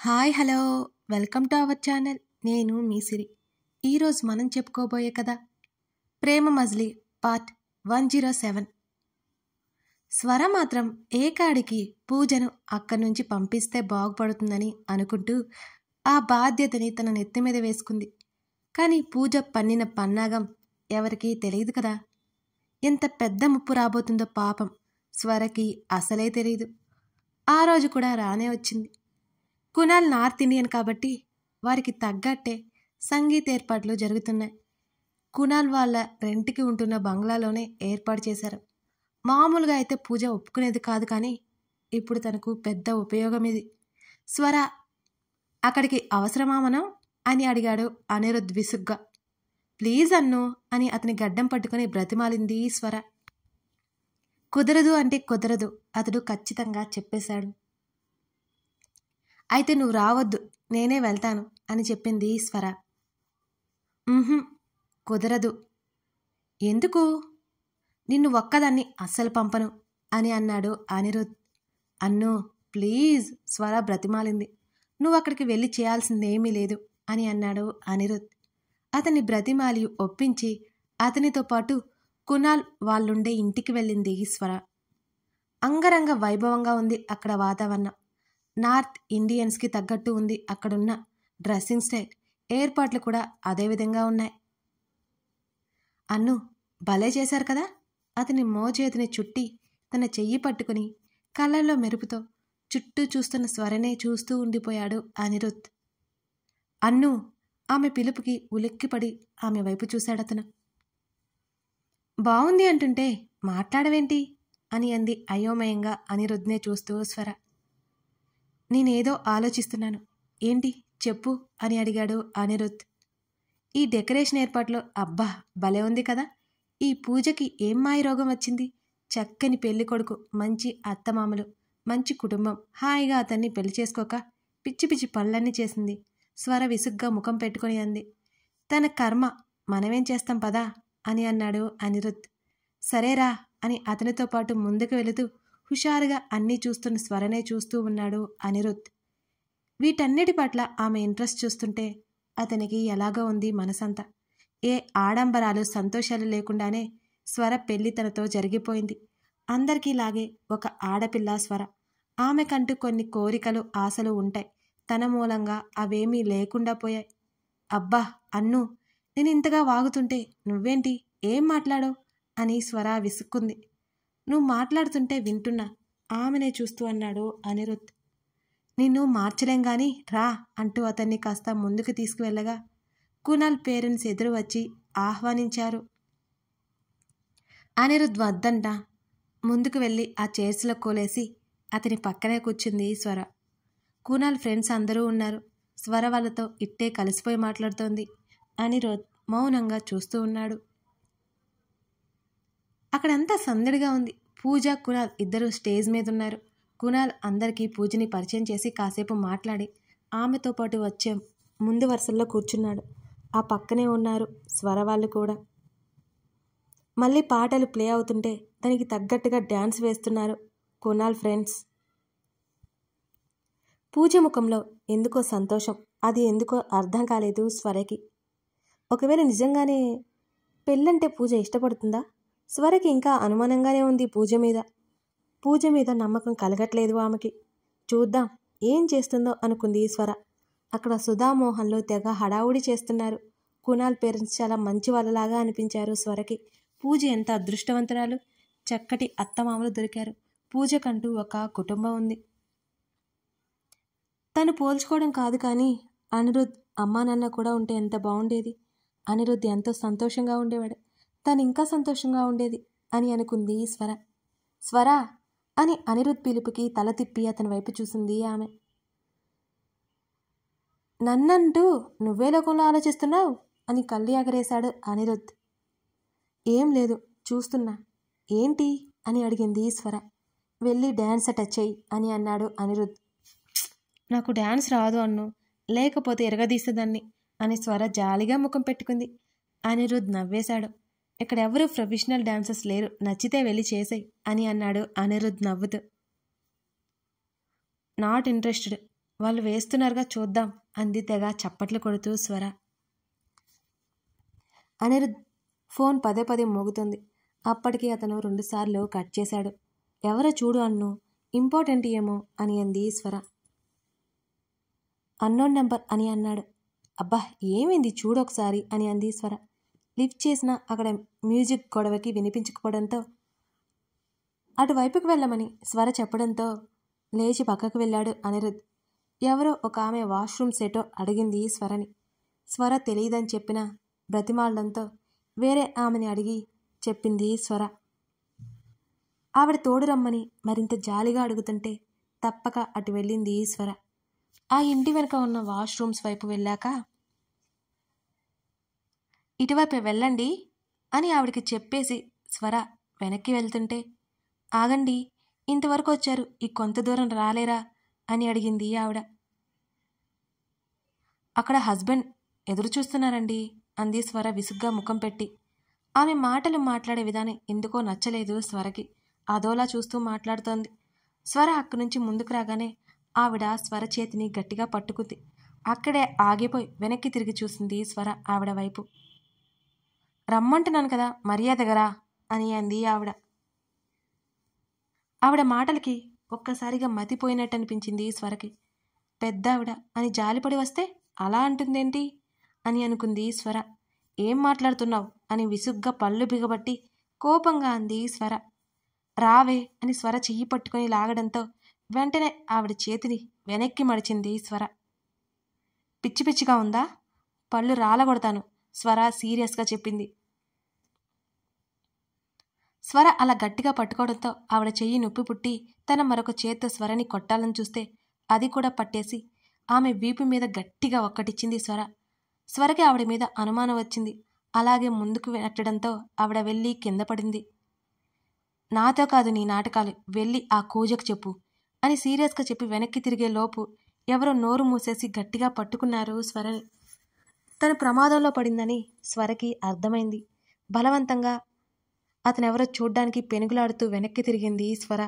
Hi hello welcome to our channel. నేను మీ సిరి. ఈరోజు మనం చెప్పుకోబోయే కథ ప్రేమ మజిలీ పార్ట్ 107. స్వర మాత్రం ఏకాడికి పూజను అక్కడి నుంచి పంపిస్తే బాగుపడుతుందని అనుకుంటూ ఆ బాధ్యతని తన నెత్తి మీద వేసుకుంది. కానీ పూజ పన్నిన పన్నాగం ఎవరికీ తెలియదు కదా. ఎంత పెద్ద ముప్పు రాబోతుందో పాపం స్వరకి అసలే తెలియదు. ఆ రోజు కూడా రానే వచ్చింది. కునాల్ నార్త్ ఇండియన్ కాబట్టి వారికి తగ్గట్టే సంగీత ఏర్పాట్లు జరుగుతున్నాయి. కునాల్ వాళ్ళ రెంట్కి ఉంటున్న బంగ్లాలోనే ఏర్పాటు చేశారు. మామూలుగా అయితే పూజ ఒప్పుకునేది కాదు, కానీ ఇప్పుడు తనకు పెద్ద ఉపయోగం ఇది. స్వర అక్కడికి అవసరమా మనం అని అడిగాడు అనిరుద్ విసుగ్గా. ప్లీజ్ అన్ను అని అతని గడ్డం పట్టుకుని బ్రతిమాలింది స్వర. కుదరదు అంటే కుదరదు, అతడు ఖచ్చితంగా చెప్పేశాడు. అయితే నువ్వు రావద్దు, నేనే వెళ్తాను అని చెప్పింది స్వర. కుదరదు. ఎందుకు? నిన్ను ఒక్కదాన్ని అస్సలు పంపను అని అన్నాడు అనిరుద్. అన్ను ప్లీజ్, స్వర బ్రతిమాలింది. నువ్వు అక్కడికి వెళ్ళి చేయాల్సిందేమీ లేదు అని అన్నాడు అనిరుద్. అతన్ని బ్రతిమాలి ఒప్పించి అతనితో పాటు కునాల్ వాళ్ళుండే ఇంటికి వెళ్ళింది స్వర. అంగరంగ వైభవంగా ఉంది అక్కడ వాతావరణం. నార్త్ ఇండియన్స్కి తగ్గట్టు ఉంది అక్కడున్న డ్రెస్సింగ్ స్టైల్. ఏర్పాట్లు కూడా అదేవిధంగా ఉన్నాయి. అన్ను భలే చేశారు కదా. అతని మోచేతిని చుట్టి తన చెయ్యి పట్టుకుని కళ్ళల్లో మెరుపుతో చుట్టూ చూస్తున్న స్వరనే చూస్తూ ఉండిపోయాడు అనిరుద్. అన్ను ఆమె పిలుపుకి ఉలిక్కిపడి ఆమె వైపు చూశాడతను. బావుంది అంటుంటే మాట్లాడవేంటి అని అంది అయోమయంగా అనిరుద్నే చూస్తూ స్వర. నేనేదో ఆలోచిస్తున్నాను. ఏంటి చెప్పు అని అడిగాడు అనిరుద్. ఈ డెకరేషన్ ఏర్పాట్లో అబ్బా భలే ఉంది కదా. ఈ పూజకి ఏం మాయ రోగం వచ్చింది? చక్కని పెళ్లి కొడుకు, మంచి అత్తమామలు, మంచి కుటుంబం. హాయిగా అతన్ని పెళ్లి చేసుకోక పిచ్చి పిచ్చి పనులన్నీ చేసింది. స్వర విసుగ్గా ముఖం పెట్టుకుని అంది. తన కర్మ, మనమేం చేస్తాం పదా అని అన్నాడు అనిరుద్. సరేరా అని అతనితో పాటు ముందుకు వెళుతూ హుషారుగా అన్నీ చూస్తున్న స్వరనే చూస్తూ ఉన్నాడు అనిరుద్. వీటన్నిటి పట్ల ఆమె ఇంట్రెస్ట్ చూస్తుంటే అతనికి ఎలాగో ఉంది మనసంతా. ఏ ఆడంబరాలు సంతోషాలు లేకుండానే స్వర పెళ్లి తనతో జరిగిపోయింది. అందరికీలాగే ఒక ఆడపిల్ల స్వర. ఆమెకంటూ కొన్ని కోరికలు, ఆశలు ఉంటాయి. తన మూలంగా అవేమీ లేకుండా పోయాయి. అబ్బా అన్ను, నేను ఇంతగా వాగుతుంటే నువ్వేంటి ఏం మాట్లాడో అని స్వర విసుక్కుంది. నువ్వు మాట్లాడుతుంటే వింటున్నా ఆమెనే చూస్తూ అన్నాడు అనిరుద్. నిన్ను మార్చలేం గాని రా అంటూ అతన్ని కాస్త ముందుకు తీసుకువెళ్ళగా కునాల్ పేరెంట్స్ ఎదురు వచ్చి ఆహ్వానించారు. అనిరుద్ వద్దంట ముందుకు వెళ్ళి ఆ చైర్స్లో కోలేసి అతని పక్కనే కూర్చుంది స్వర. కునాల్ ఫ్రెండ్స్ అందరూ ఉన్నారు. స్వర వాళ్ళతో ఇట్టే కలిసిపోయి మాట్లాడుతోంది. అనిరుద్ మౌనంగా చూస్తూ ఉన్నాడు. అక్కడంతా సందడిగా ఉంది. పూజ, కునాల్ ఇద్దరు స్టేజ్ మీద ఉన్నారు. కునాల్ అందరికీ పూజని పరిచయం చేసి కాసేపు మాట్లాడి ఆమెతో పాటు వచ్చే ముందు వరుసల్లో కూర్చున్నాడు. ఆ పక్కనే ఉన్నారు స్వర వాళ్ళు కూడా. మళ్ళీ పాటలు ప్లే అవుతుంటే దానికి తగ్గట్టుగా డ్యాన్స్ వేస్తున్నారు కునాల్ ఫ్రెండ్స్. పూజ ముఖంలో ఎందుకో సంతోషం, అది ఎందుకో అర్థం కాలేదు స్వరకి. ఒకవేళ నిజంగానే పెళ్ళంటే పూజ ఇష్టపడుతుందా? స్వరకి ఇంకా అనుమానంగానే ఉంది పూజ మీద నమ్మకం కలగట్లేదు ఆమెకి. చూద్దాం ఏం చేస్తుందో అనుకుంది స్వర. అక్కడ సుధామోహన్లో తెగ హడావుడి చేస్తున్నారు. కునాల్ పేరెంట్స్ చాలా మంచి వాళ్ళలాగా అనిపించారు స్వరకి. పూజ ఎంత అదృష్టవంతురాలు. చక్కటి అత్తమామలు దొరికారు. పూజకంటూ ఒక కుటుంబం ఉంది. తను పోల్చుకోవడం కాదు, కానీ అనిరుద్ అమ్మా నాన్న కూడా ఉంటే ఎంత బాగుండేది. అనిరుద్ ఎంతో సంతోషంగా ఉండేవాడు. తను ఇంకా సంతోషంగా ఉండేది అని అనుకుంది స్వర. స్వర అని అనిరుద్ పిలుపుకి తల తిప్పి అతని వైపు చూసింది ఆమె. నన్నంటూ నువ్వే లోకంలో ఆలోచిస్తున్నావు అని కళ్ళు ఎగరేశాడు అనిరుద్. ఏం లేదు, చూస్తున్నా. ఏంటి అని అడిగింది స్వర. వెళ్ళి డ్యాన్స్ టచ్ అయ్యి అని అన్నాడు అనిరుద్. నాకు డ్యాన్స్ రాదు అన్ను, లేకపోతే ఎరగదీసేదాన్ని అని స్వర జాలిగా ముఖం పెట్టుకుంది. అనిరుద్ నవ్వేశాడు. ఇక్కడెవరూ ప్రొఫెషనల్ డాన్సర్స్ లేరు, నచ్చితే వెళ్ళి చేసేయి అని అన్నాడు అనిరుద్ నవ్వుతూ. నాట్ ఇంట్రెస్టెడ్ వాళ్ళు వేస్తున్నారుగా, చూద్దాం అంది తెగ చప్పట్లు కొడుతూ స్వర. అనిరుద్ ఫోన్ పదే పదే మోగుతుంది. అప్పటికి అతను 2 సార్లు కట్ చేశాడు. ఎవరో చూడు అన్ను, ఇంపార్టెంట్ ఏమో అని అంది స్వర. అన్నోన్ నెంబర్ అని అన్నాడు. అబ్బా ఏమైంది చూడొకసారి అని అంది స్వర. లిఫ్ట్ చేసినా అక్కడ మ్యూజిక్ గొడవకి వినిపించకపోవడంతో అటువైపుకి వెళ్ళమని స్వర చెప్పడంతో లేచి పక్కకు వెళ్ళాడు అనిరుద్. ఎవరో ఒక ఆమె వాష్రూమ్ సెటో అడిగింది స్వరని. స్వర తెలియదని చెప్పినా బ్రతిమాలడంతో వేరే ఆమెని అడిగి చెప్పింది స్వర. ఆవిడ తోడు రమ్మని మరింత జాలిగా అడుగుతుంటే తప్పక అటు వెళ్ళింది స్వర. ఆ ఇంటి వెనుక ఉన్న వాష్రూమ్స్ వైపు వెళ్ళాక ఇటువైపు వెళ్ళండి అని ఆవిడికి చెప్పేసి స్వర వెనక్కి వెళ్తుంటే ఆగండి, ఇంతవరకు వచ్చారు, ఈ కొంత దూరం రాలేరా అని అడిగింది ఆవిడ. అక్కడ హస్బెండ్ ఎదురు చూస్తున్నారండి అంది స్వర విసుగ్గా ముఖం పెట్టి. ఆమె మాటలు మాట్లాడే విధానం ఎందుకో నచ్చలేదు స్వరకి. అదోలా చూస్తూ మాట్లాడుతోంది. స్వర అక్కడి నుంచి ముందుకు రాగానే ఆవిడ స్వర చేతిని గట్టిగా పట్టుకుంది. అక్కడే ఆగిపోయి వెనక్కి తిరిగి చూసింది స్వర ఆవిడ వైపు. రమ్మంటున్నాను కదా, మర్యాదగరా అని అంది ఆవిడ. ఆవిడ మాటలకి ఒక్కసారిగా మతిపోయినట్టు అనిపించింది స్వరకి. పెద్దావిడ అని జాలిపడి వస్తే అలా అంటుందేంటి అని అనుకుంది స్వర. ఏం మాట్లాడుతున్నావు అని విసుగ్గా పళ్ళు బిగబట్టి కోపంగా అంది స్వర. రావే అని స్వర చెయ్యి పట్టుకొని లాగడంతో వెంటనే ఆవిడ చేతిని వెనక్కి మడిచింది స్వర. పిచ్చి పిచ్చిగా ఉందా, పళ్ళు రాలగొడతాను స్వర సీరియస్గా చెప్పింది. స్వర అలా గట్టిగా పట్టుకోవడంతో ఆవిడ చెయ్యి నొప్పి పుట్టి తన మరొక చేత్తో స్వరని కొట్టాలని చూస్తే అది కూడా పట్టేసి ఆమె వీపు మీద గట్టిగా ఒక్కటిచ్చింది స్వర. స్వరకి ఆవిడ మీద అనుమానం వచ్చింది. అలాగే ముందుకు నెట్టడంతో ఆవిడ వెళ్ళి కింద పడింది. నాతో కాదు నీ నాటకాలు, వెళ్ళి ఆ కూజకు చెప్పు అని సీరియస్గా చెప్పి వెనక్కి తిరిగే లోపు ఎవరో నోరు మూసేసి గట్టిగా పట్టుకున్నారు స్వరని. తను ప్రమాదంలో పడిందని స్వరకి అర్థమైంది. బలవంతంగా అతనెవరో చూడ్డానికి పెనుగులాడుతూ వెనక్కి తిరిగింది స్వర.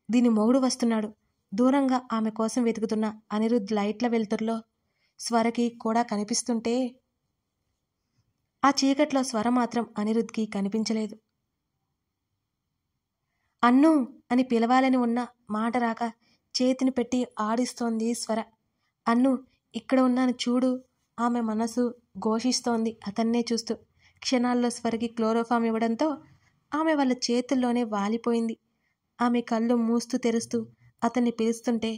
దీని మొగుడు వస్తున్నాడు. దూరంగా ఆమె కోసం వెతుకుతున్న అనిరుద్ లైట్ల వెలుతురులో స్వరకి కూడా కనిపిస్తుంటే ఆ చీకట్లో స్వర మాత్రం అనిరుద్కి కనిపించలేదు. అన్ను అని పిలవాలని ఉన్న మాట రాక చేతిని పెట్టి ఆడిస్తోంది స్వర. అన్ను ఇక్కడ ఉన్నాను చూడు. ఆమె మనసు ఘోషిస్తోంది అతన్నే చూస్తూ. క్షణాల్లో స్వరకి క్లోరోఫామ్ ఇవ్వడంతో ఆమె వాళ్ళ చేతుల్లోనే వాలిపోయింది. ఆమె కళ్ళు మూస్తూ తెరుస్తూ అతన్ని పిలుస్తుంటే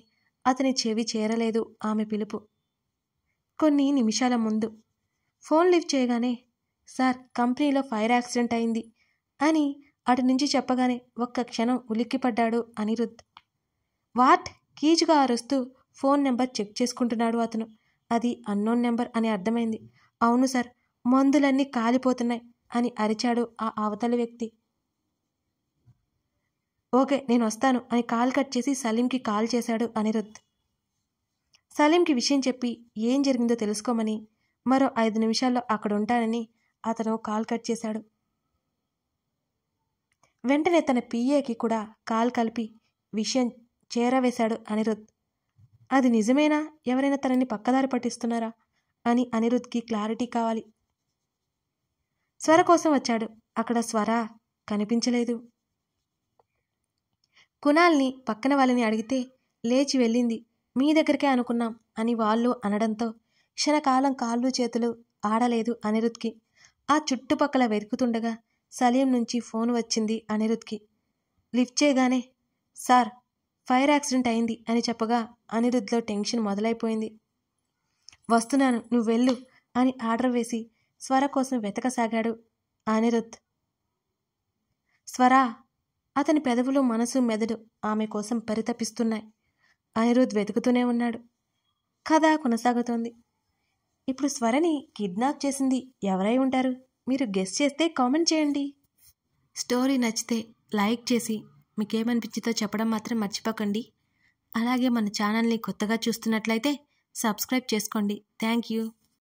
అతని చెవి చేరలేదు ఆమె పిలుపు. కొన్ని నిమిషాల ముందు ఫోన్ లిఫ్ట్ చేయగానే సార్ కంపెనీలో ఫైర్ యాక్సిడెంట్ అయింది అని అటు నుంచి చెప్పగానే ఒక్క క్షణం ఉలిక్కిపడ్డాడు అనిరుద్. వాట్ కీచుగా అరుస్తూ ఫోన్ నెంబర్ చెక్ చేసుకుంటున్నాడు అతను. అది అన్నోన్ నెంబర్ అని అర్థమైంది. అవును సార్, మందులన్నీ కాలిపోతున్నాయి అని అరిచాడు ఆ అవతలి వ్యక్తి. ఓకే నేను వస్తాను అని కాల్ కట్ చేసి సలీంకి కాల్ చేశాడు అనిరుద్. సలీంకి విషయం చెప్పి ఏం జరిగిందో తెలుసుకోమని, మరో 5 నిమిషాల్లో అక్కడ ఉంటానని అతను కాల్ కట్ చేశాడు. వెంటనే తన పిఏకి కూడా కాల్ కలిపి విషయం చేరవేశాడు అనిరుద్. అది నిజమేనా, ఎవరైనా తనని పక్కదారి పట్టిస్తున్నారా అని అనిరుద్కి క్లారిటీ కావాలి. స్వర కోసం వచ్చాడు. అక్కడ స్వర కనిపించలేదు. కునాల్ని పక్కన వాళ్ళని అడిగితే లేచి వెళ్ళింది. మీ దగ్గరికే అనుకున్నాం అని వాళ్ళు అనడంతో క్షణకాలం కాళ్ళు చేతులు ఆడలేదు అనిరుద్కి. ఆ చుట్టుపక్కల వెతుకుతుండగా సలీం నుంచి ఫోన్ వచ్చింది అనిరుద్కి. లిఫ్ట్ చేయగానే సార్ ఫైర్ యాక్సిడెంట్ అయింది అని చెప్పగా అనిరుద్లో టెన్షన్ మొదలైపోయింది. వస్తున్నాను నువ్వు వెళ్ళు అని ఆర్డర్ వేసి స్వర కోసం వెతకసాగాడు అనిరుద్. స్వరా, అతని పెదవులు మనసు మెదడు ఆమె కోసం పరితపిస్తున్నాయి. అనిరుద్ వెతుకుతూనే ఉన్నాడు. కథ కొనసాగుతోంది. ఇప్పుడు స్వరని కిడ్నాప్ చేసింది ఎవరై ఉంటారు? మీరు గెస్ చేస్తే కామెంట్ చేయండి. స్టోరీ నచ్చితే లైక్ చేసి మీకేమనిపించిందో చెప్పడం మాత్రం మర్చిపోకండి. అలాగే మన ఛానల్ని కొత్తగా చూస్తున్నట్లయితే సబ్స్క్రైబ్ చేసుకోండి. Thank you.